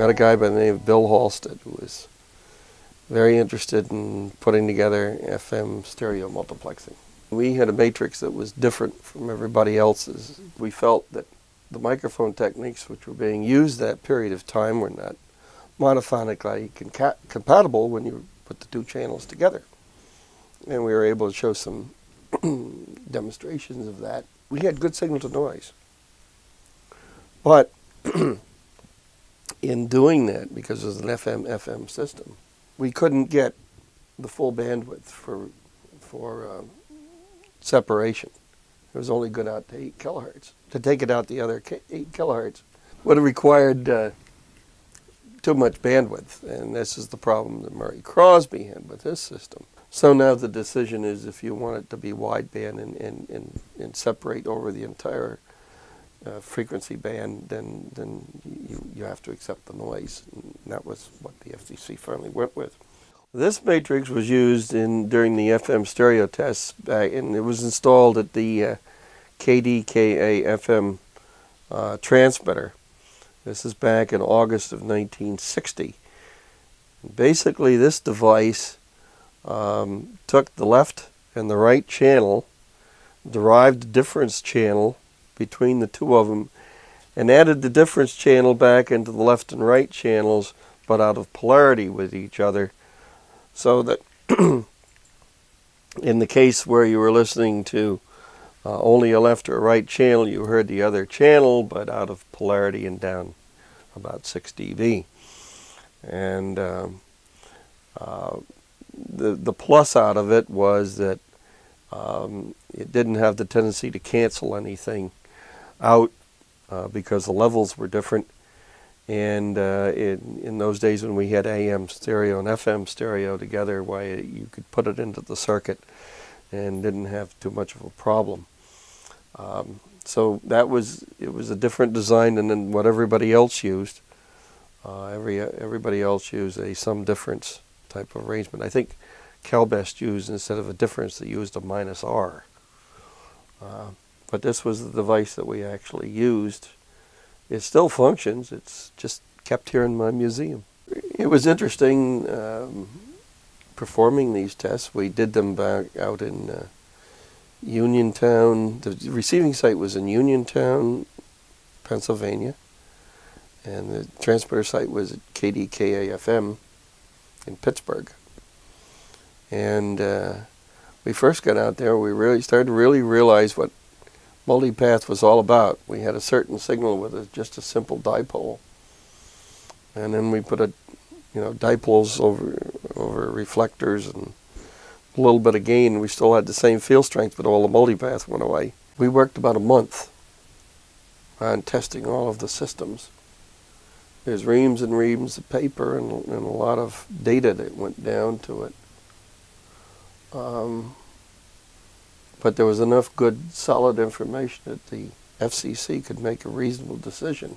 met a guy by the name of Bill Halstead, who was very interested in putting together FM stereo multiplexing. We had a matrix that was different from everybody else's. We felt that the microphone techniques which were being used that period of time were not monophonically compatible when you put the two channels together. And we were able to show some demonstrations of that. We had good signal to noise. But in doing that, because it was an FM system, we couldn't get the full bandwidth for separation. It was only good out to 8 kilohertz. To take it out the other 8 kilohertz would have required too much bandwidth, and this is the problem that Murray Crosby had with his system. So now the decision is, if you want it to be wideband and separate over the entire frequency band, then you have to accept the noise. And that was what the FCC finally went with. This matrix was used during the FM stereo tests back, and it was installed at the KDKA FM transmitter. This is back in August of 1960. Basically, this device took the left and the right channel, derived a difference channel between the two of them, and added the difference channel back into the left and right channels, but out of polarity with each other, so that in the case where you were listening to only a left or right channel, you heard the other channel, but out of polarity and down about 6 dB. And the plus out of it was that it didn't have the tendency to cancel anything out because the levels were different. And in those days when we had AM stereo and FM stereo together, why you could put it into the circuit and didn't have too much of a problem. So it was a different design than what everybody else used. Everybody else used a sum difference type of arrangement. I think CalBest used, instead of a difference, they used a -R. But this was the device that we actually used. It still functions. It's just kept here in my museum. It was interesting performing these tests. We did them back out in Uniontown. The receiving site was in Uniontown, Pennsylvania, and the transmitter site was at KDKA-FM in Pittsburgh. And we first got out there, we really started to realize what multipath was all about. We had a certain signal with just a simple dipole, and then we put dipoles over reflectors and a little bit of gain. We still had the same field strength, but all the multipath went away. We worked about a month on testing all of the systems. There's reams and reams of paper and a lot of data that went down to it. But there was enough good, solid information that the FCC could make a reasonable decision.